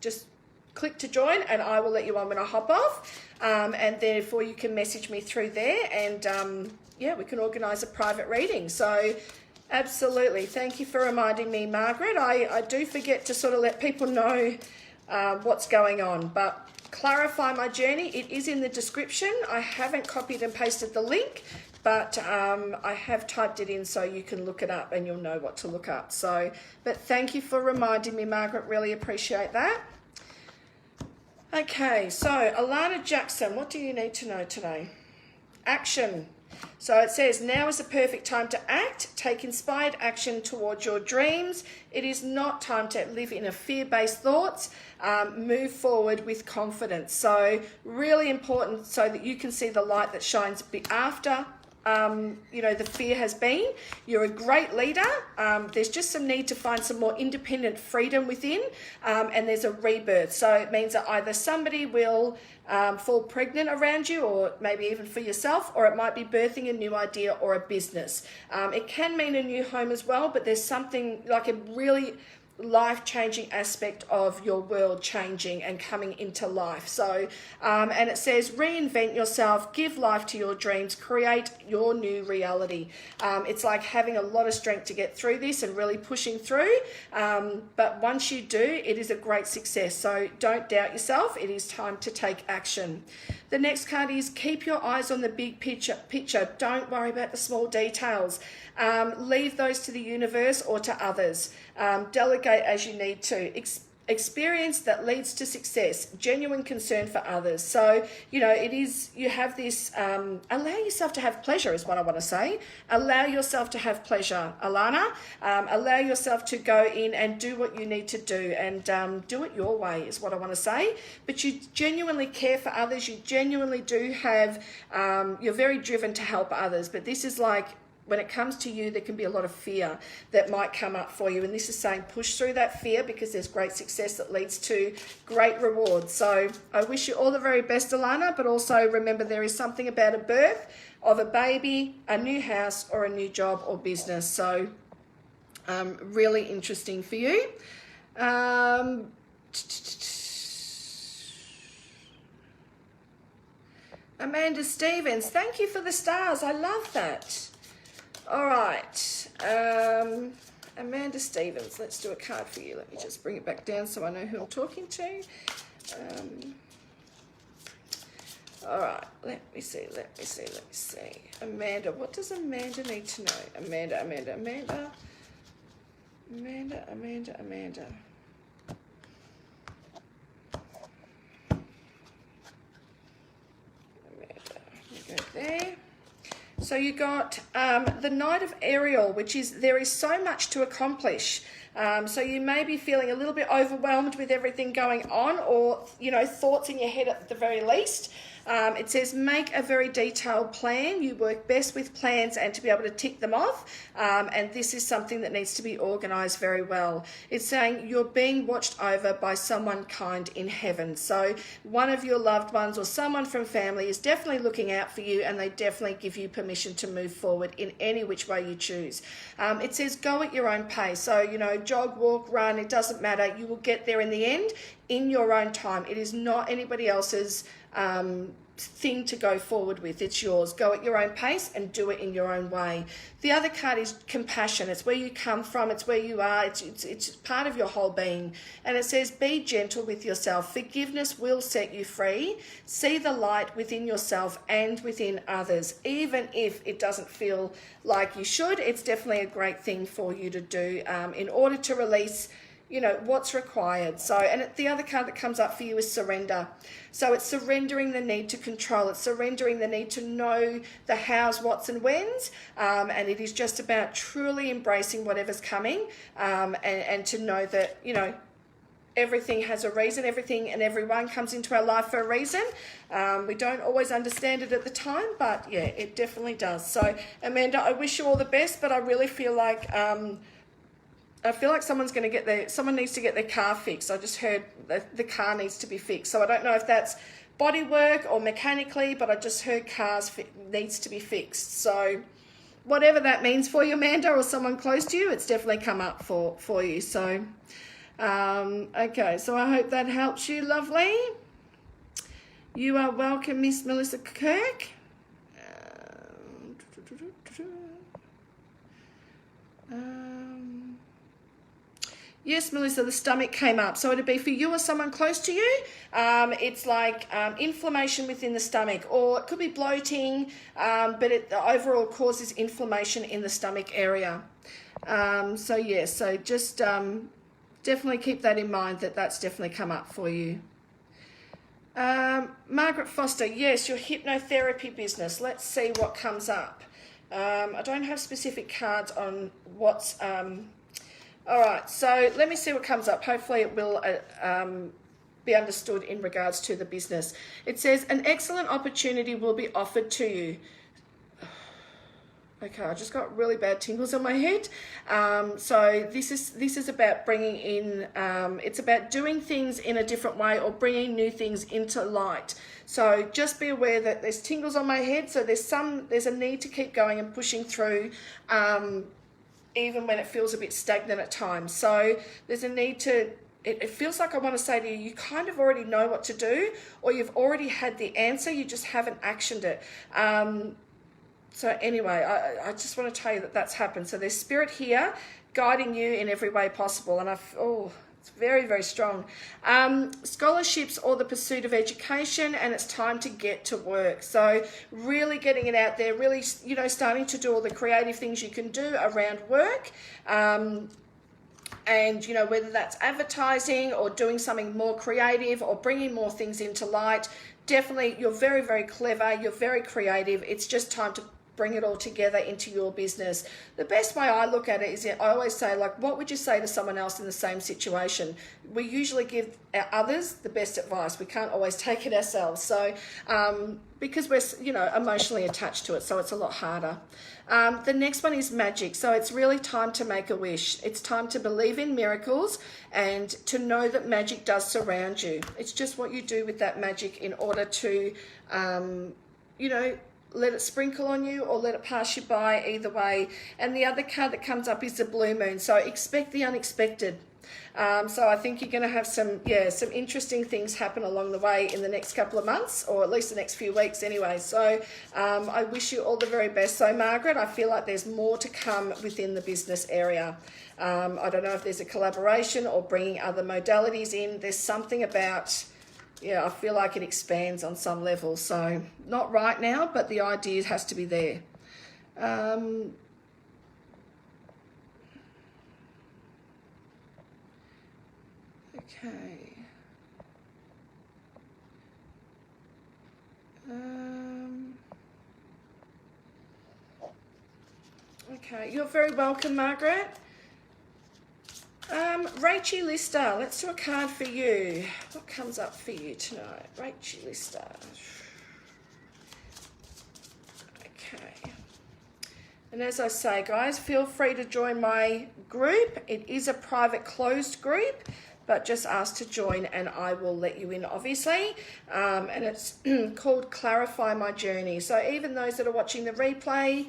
just click to join, and I will let you on when I hop off, and therefore you can message me through there, and yeah, we can organise a private reading. So absolutely, thank you for reminding me, Margaret. I do forget to sort of let people know what's going on, but Clarify My Journey, it is in the description. I haven't copied and pasted the link, but I have typed it in so you can look it up and you'll know what to look up. So, but thank you for reminding me, Margaret, really appreciate that. Okay, so Alana Jackson, what do you need to know today? Action. So it says, now is the perfect time to act. Take inspired action towards your dreams. It is not time to live in a fear-based thoughts. Move forward with confidence. So really important so that you can see the light that shines after you know, the fear has been. You're a great leader. There's just some need to find some more independent freedom within, and there's a rebirth. So it means that either somebody will fall pregnant around you, or maybe even for yourself, or it might be birthing a new idea or a business. It can mean a new home as well, but there's something like a really life-changing aspect of your world changing and coming into life. So and it says reinvent yourself, give life to your dreams, create your new reality. It's like having a lot of strength to get through this and really pushing through, but once you do, it is a great success. So don't doubt yourself. It is time to take action. The next card is keep your eyes on the big picture. Don't worry about the small details. Leave those to the universe or to others. Delegate as you need to. Experience that leads to success. Genuine concern for others. So, you know, it is, you have this, allow yourself to have pleasure is what I want to say. Allow yourself to have pleasure, Alana. Allow yourself to go in and do what you need to do, and do it your way is what I want to say. But you genuinely care for others. You genuinely do have, you're very driven to help others. But this is like, when it comes to you, there can be a lot of fear that might come up for you. And this is saying push through that fear, because there's great success that leads to great rewards. So I wish you all the very best, Alana, but also remember there is something about a birth of a baby, a new house, or a new job or business. So really interesting for you. Amanda Stevens, thank you for the stars. I love that. All right. Amanda Stevens, let's do a card for you. Let me just bring it back down so I know who I'm talking to. All right, let me see. Amanda, what does Amanda need to know? Amanda. Go there. So you got the Knight of Ariel, which is there is so much to accomplish. So you may be feeling a little bit overwhelmed with everything going on, or thoughts in your head at the very least. It says make a very detailed plan. You work best with plans and to be able to tick them off. And this is something that needs to be organised very well. It's saying you're being watched over by someone kind in heaven. So one of your loved ones or someone from family is definitely looking out for you, and they definitely give you permission to move forward in any which way you choose. It says go at your own pace. So, jog, walk, run, it doesn't matter. You will get there in the end in your own time. It is not anybody else's thing to go forward with. It's yours. Go at your own pace and do it in your own way. The other card is compassion. It's where you come from. It's where you are. It's part of your whole being. And it says be gentle with yourself. Forgiveness will set you free. See the light within yourself and within others. Even if it doesn't feel like you should, it's definitely a great thing for you to do in order to release what's required. So, and the other card that comes up for you is surrender. So it's surrendering the need to control. It's surrendering the need to know the hows, whats and whens. And it is just about truly embracing whatever's coming and to know that, everything has a reason. Everything and everyone comes into our life for a reason. We don't always understand it at the time, but yeah, it definitely does. So Amanda, I wish you all the best, but I really feel like someone needs to get their car fixed. I just heard that the car needs to be fixed. So I don't know if that's body work or mechanically, but I just heard cars needs to be fixed. So whatever that means for you, Amanda, or someone close to you, it's definitely come up for you. So, okay, so I hope that helps you, lovely. You are welcome, Miss Melissa Kirk. Yes, Melissa, the stomach came up. So it'd be for you or someone close to you. It's like inflammation within the stomach, or it could be bloating, but the overall causes inflammation in the stomach area. So yes, so just definitely keep that in mind, that's definitely come up for you. Margaret Foster, yes, your hypnotherapy business. Let's see what comes up. I don't have specific cards on what's... all right, so let me see what comes up. Hopefully it will be understood in regards to the business. It says, an excellent opportunity will be offered to you. Okay, I just got really bad tingles on my head. So this is about bringing in, it's about doing things in a different way or bringing new things into light. So just be aware that there's tingles on my head. So there's a need to keep going and pushing through, even when it feels a bit stagnant at times. So there's a need to, it feels like I want to say to you, you kind of already know what to do, or you've already had the answer, you just haven't actioned it. So anyway, I just want to tell you that that's happened. So there's spirit here guiding you in every way possible. And it's very, very strong. Scholarships or the pursuit of education, and it's time to get to work. So really getting it out there, really, starting to do all the creative things you can do around work. And, whether that's advertising or doing something more creative or bringing more things into light, definitely you're very, very clever. You're very creative. It's just time to bring it all together into your business. The best way I look at it is, I always say, like, what would you say to someone else in the same situation? We usually give our others the best advice. We can't always take it ourselves. So because we're, you know, emotionally attached to it, so it's a lot harder. The next one is magic. So it's really time to make a wish. It's time to believe in miracles and to know that magic does surround you. It's just what you do with that magic in order to, you know, let it sprinkle on you or let it pass you by, either way. And the other card that comes up is the blue moon. So expect the unexpected. So I think you're going to have some interesting things happen along the way in the next couple of months, or at least the next few weeks anyway. So I wish you all the very best. So Margaret, I feel like there's more to come within the business area. I don't know if there's a collaboration or bringing other modalities in. There's something about, I feel like it expands on some level. So not right now, but the idea has to be there. Okay. Okay, you're very welcome, Margaret. Rachel Lister, let's do a card for you. What comes up for you tonight? Rachel Lister. Okay. And as I say, guys, feel free to join my group. It is a private closed group, but just ask to join and I will let you in, obviously. And it's called Clarify My Journey. So even those that are watching the replay,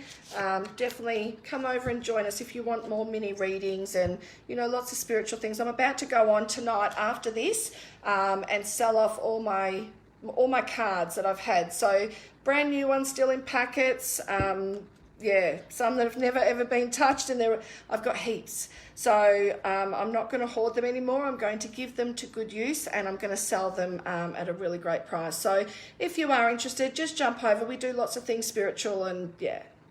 definitely come over and join us if you want more mini readings and, lots of spiritual things. I'm about to go on tonight after this and sell off all my cards that I've had. So brand new ones still in packets. Some that have never ever been touched, and I've got heaps. So I'm not going to hoard them anymore. I'm going to give them to good use, and I'm going to sell them at a really great price. So if you are interested, just jump over. We do lots of things spiritual, and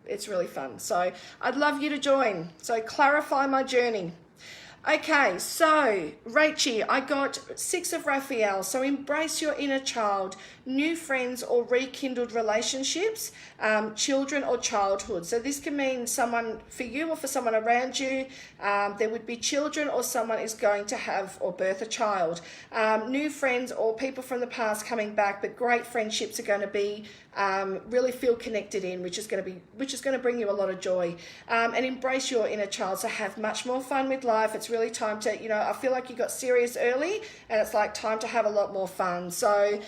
it's really fun. So I'd love you to join. So Clarify My Journey. Okay, so Rachie, I got 6 of Raphael. So embrace your inner child, new friends or rekindled relationships, children or childhood. So this can mean someone for you or for someone around you. There would be children or someone is going to have or birth a child. New friends or people from the past coming back, but great friendships are going to be really feel connected in, which is going to bring you a lot of joy. And embrace your inner child. So have much more fun with life. It's really time to, I feel like you got serious early and it's like time to have a lot more fun. So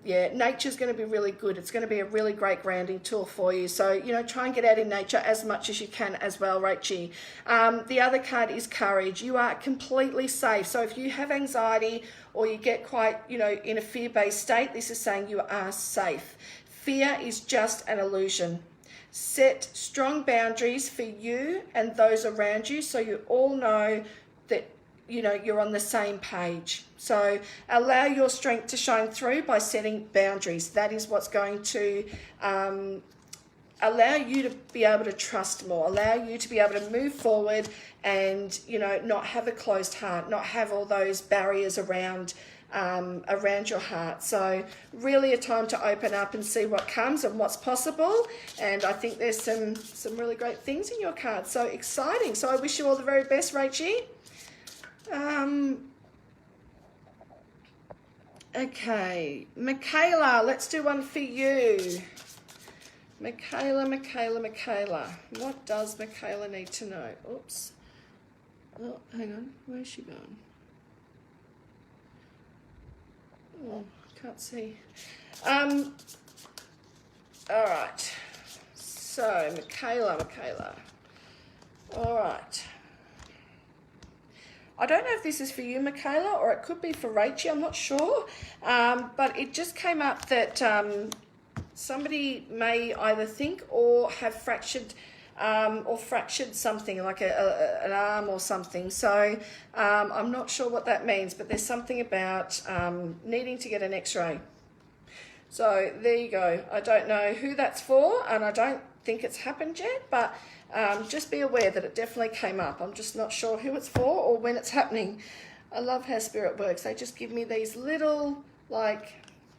nature's going to be really good. It's going to be a really great grounding tool for you. So, try and get out in nature as much as you can as well, Rachie. The other card is courage. You are completely safe. So if you have anxiety or you get quite, in a fear-based state, this is saying you are safe. Fear is just an illusion. Set strong boundaries for you and those around you so you all know that, you're on the same page. So allow your strength to shine through by setting boundaries. That is what's going to allow you to be able to trust more, allow you to be able to move forward and, not have a closed heart, not have all those barriers around your heart. So really a time to open up and see what comes and what's possible. And I think there's some really great things in your card. So exciting. So I wish you all the very best, Rachie. Okay, Michaela, let's do one for you. Michaela. What does Michaela need to know? Oops. Oh, hang on. Where's she gone? Oh, can't see. All right. So, Michaela. All right. I don't know if this is for you, Michaela, or it could be for Rachie. I'm not sure. But it just came up that somebody may either think or have fractured something like an arm or something. So I'm not sure what that means, but there's something about needing to get an x-ray. So there you go. I don't know who that's for, and I don't think it's happened yet, but just be aware that it definitely came up. I'm just not sure who it's for or when it's happening. I love how spirit works. They just give me these little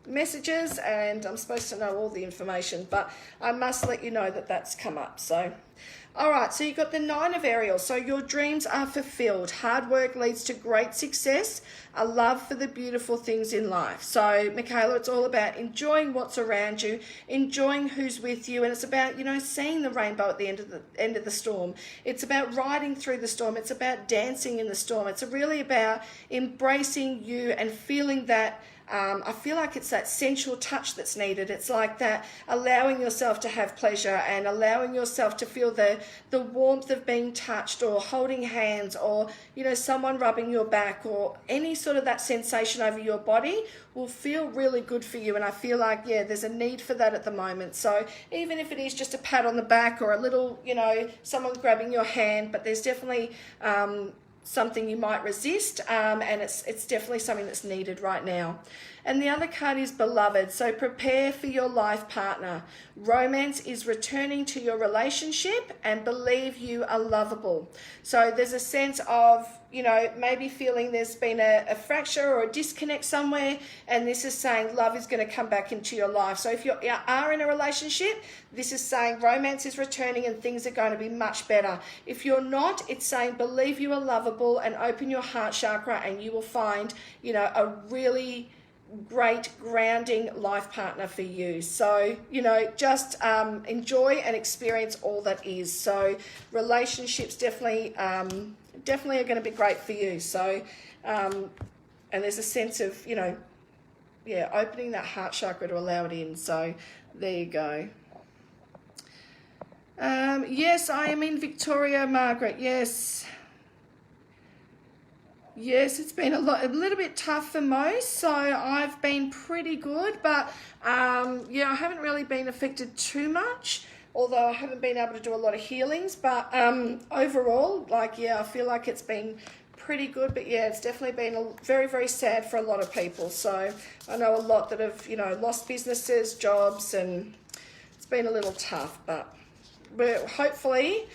messages, and I'm supposed to know all the information, but I must let you know that that's come up. So all right, so you've got the 9 of Ariel. So your dreams are fulfilled. Hard work leads to great success, a love for the beautiful things in life. So, Michaela, it's all about enjoying what's around you, enjoying who's with you, and it's about, you know, seeing the rainbow at the end of the storm. It's about riding through the storm. It's about dancing in the storm. It's really about embracing you and feeling that I feel like it's that sensual touch that's needed. It's like that allowing yourself to have pleasure and allowing yourself to feel the warmth of being touched or holding hands or, you know, someone rubbing your back or any sort of that sensation over your body will feel really good for you. And I feel like, yeah, there's a need for that at the moment. So even if it is just a pat on the back or a little, you know, someone grabbing your hand, but there's definitely something you might resist, and it's definitely something that's needed right now. And the other card is beloved. So prepare for your life partner. Romance is returning to your relationship, and believe you are lovable. So there's a sense of, you know, maybe feeling there's been a fracture or a disconnect somewhere, and this is saying love is going to come back into your life. So if you are in a relationship, this is saying romance is returning and things are going to be much better. If you're not, it's saying believe you are lovable and open your heart chakra, and you will find, you know, a really great grounding life partner for you. So, you know, just enjoy and experience all that is. So relationships definitely are going to be great for you. So and there's a sense of, you know, yeah, opening that heart chakra to allow it in. So there you go. Yes, I am in Victoria, Margaret. Yes, it's been a little bit tough for most. So I've been pretty good, but yeah, I haven't really been affected too much, although I haven't been able to do a lot of healings. But overall, like, yeah, I feel like it's been pretty good. But yeah, it's definitely been very, very sad for a lot of people. So I know a lot that have, you know, lost businesses, jobs, and it's been a little tough. But we're hopefully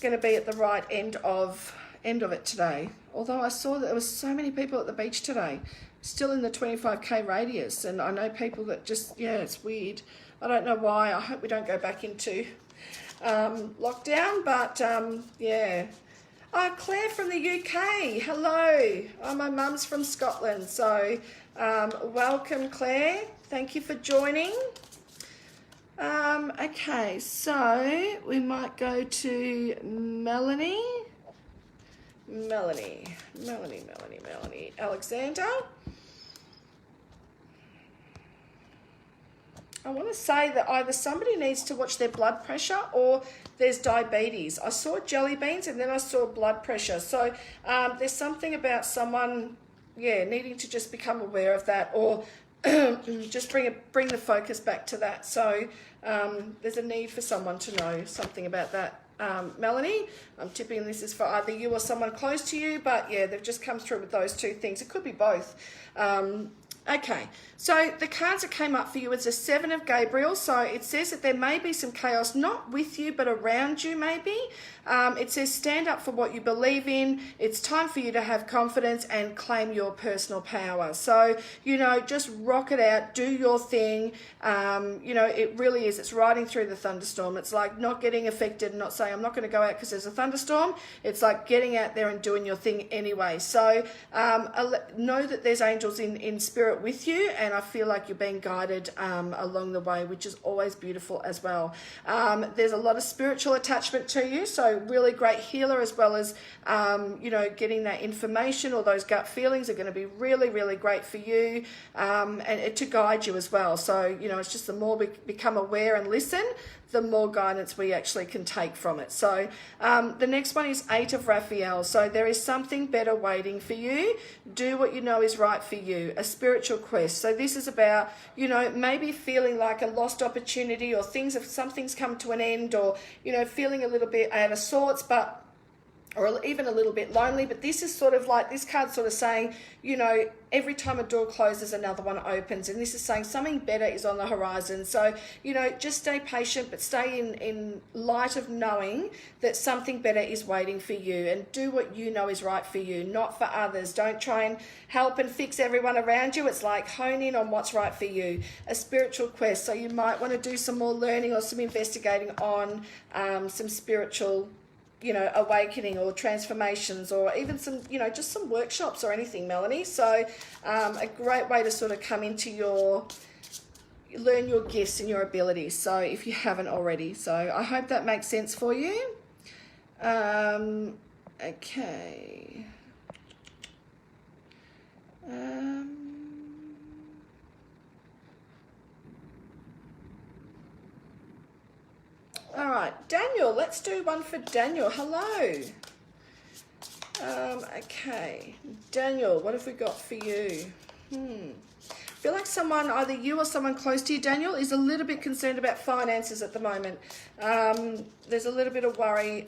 going to be at the right end of it today. Although I saw that there was so many people at the beach today, still in the 25k radius, and I know people that just, yeah, it's weird. I don't know why. I hope we don't go back into lockdown, but yeah. Oh, Claire from the UK, hello. Oh, my mum's from Scotland, so welcome, Claire. Thank you for joining. Okay, so we might go to Melanie. Melanie Alexander. I want to say that either somebody needs to watch their blood pressure or there's diabetes. I saw jelly beans and then I saw blood pressure. So there's something about someone, yeah, needing to just become aware of that, or just bring the focus back to that. So there's a need for someone to know something about that. Melanie, I'm tipping this is for either you or someone close to you, but yeah, they've just come through with those two things. It could be both. Okay, so the cards that came up for you is the 7 of Gabriel. So it says that there may be some chaos, not with you, but around you maybe. It says stand up for what you believe in. It's time for you to have confidence and claim your personal power. So, you know, just rock it out, do your thing. You know, it really is. It's riding through the thunderstorm. It's like not getting affected and not saying I'm not going to go out because there's a thunderstorm. It's like getting out there and doing your thing anyway. So know that there's angels in spirit with you, and I feel like you're being guided along the way, which is always beautiful as well. There's a lot of spiritual attachment to you, so really great healer, as well as you know, getting that information or those gut feelings are going to be really, really great for you, and to guide you as well. So, you know, it's just the more we become aware and listen, the more guidance we actually can take from it. So the next one is 8 of Raphael. So there is something better waiting for you. Do what you know is right for you, a spiritual quest. So this is about, you know, maybe feeling like a lost opportunity, or something's come to an end, or, you know, feeling a little bit out of sorts, but or even a little bit lonely. But this is sort of like, this card's sort of saying, you know, every time a door closes, another one opens. And this is saying something better is on the horizon. So, you know, just stay patient, but stay in light of knowing that something better is waiting for you, and do what you know is right for you, not for others. Don't try and help and fix everyone around you. It's like, hone in on what's right for you. A spiritual quest. So you might want to do some more learning or some investigating on some spiritual, you know, awakening or transformations, or even some, you know, just some workshops or anything, Melanie. So a great way to sort of come into learn your gifts and your abilities, so if you haven't already. So I hope that makes sense for you. Okay. All right, Daniel, let's do one for Daniel. Hello. Okay, Daniel, what have we got for you? I feel like someone, either you or someone close to you, Daniel, is a little bit concerned about finances at the moment. There's a little bit of worry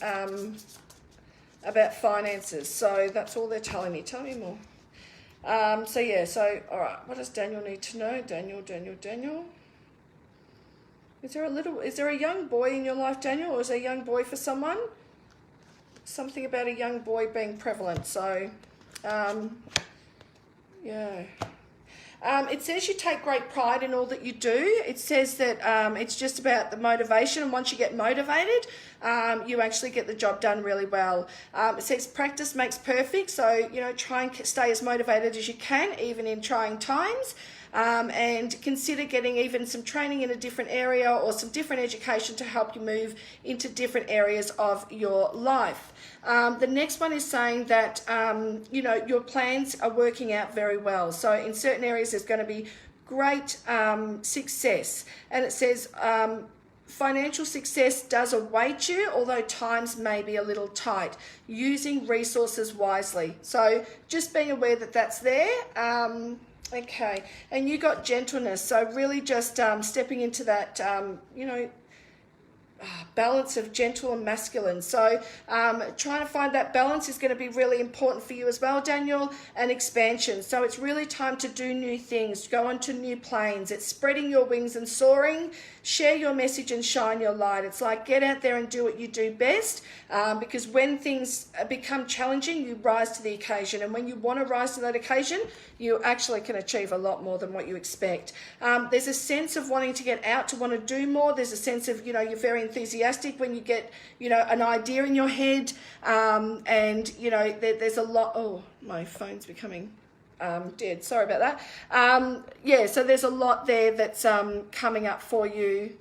about finances, so that's all they're telling me. Tell me more. So yeah, so all right, what does Daniel need to know? Daniel. Is there a young boy in your life, Daniel, or is there a young boy for someone? Something about a young boy being prevalent. So, yeah. It says you take great pride in all that you do. It says that it's just about the motivation, and once you get motivated, you actually get the job done really well. It says practice makes perfect, so, you know, try and stay as motivated as you can, even in trying times. And consider getting even some training in a different area or some different education to help you move into different areas of your life. The next one is saying that, you know, your plans are working out very well. So in certain areas, there's going to be great success. And it says financial success does await you, although times may be a little tight. Using resources wisely. So just being aware that that's there. Okay, and you got gentleness, so really just stepping into that, you know, balance of gentle and masculine. So trying to find that balance is going to be really important for you as well, Daniel. And expansion, so it's really time to do new things, go onto new planes. It's spreading your wings and soaring. Share your message and shine your light. It's like, get out there and do what you do best, because when things become challenging, you rise to the occasion. And when you want to rise to that occasion, you actually can achieve a lot more than what you expect. There's a sense of wanting to get out, to want to do more. There's a sense of, you know, you're very enthusiastic when you get, you know, an idea in your head, and, you know, there's a lot. Oh, my phone's becoming dead. Sorry about that. Yeah, so there's a lot there that's coming up for you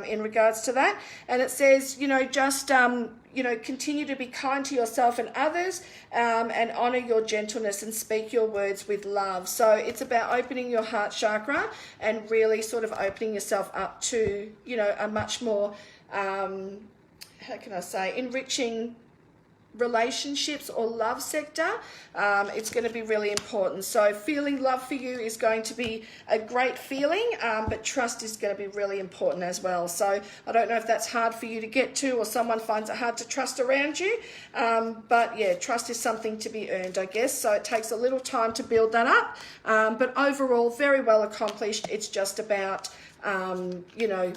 in regards to that. And it says, you know, just, you know, continue to be kind to yourself and others, and honor your gentleness and speak your words with love. So it's about opening your heart chakra and really sort of opening yourself up to, you know, a much more, how can I say, enriching relationships or love sector. It's going to be really important. So feeling love for you is going to be a great feeling, but trust is going to be really important as well. So I don't know if that's hard for you to get to, or someone finds it hard to trust around you, but yeah, trust is something to be earned, I guess. So it takes a little time to build that up, but overall very well accomplished. It's just about you know,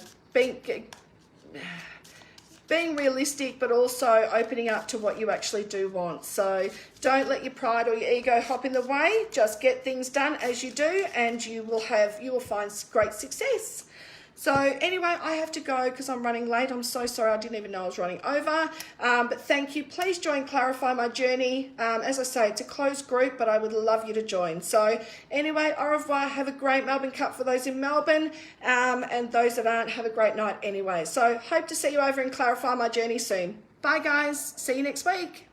being realistic, but also opening up to what you actually do want. So don't let your pride or your ego hop in the way. Just get things done as you do, and you will find great success. So anyway, I have to go because I'm running late. I'm so sorry. I didn't even know I was running over. But thank you. Please join Clarify My Journey. As I say, it's a closed group, but I would love you to join. So anyway, au revoir. Have a great Melbourne Cup for those in Melbourne. And those that aren't, have a great night anyway. So hope to see you over in Clarify My Journey soon. Bye, guys. See you next week.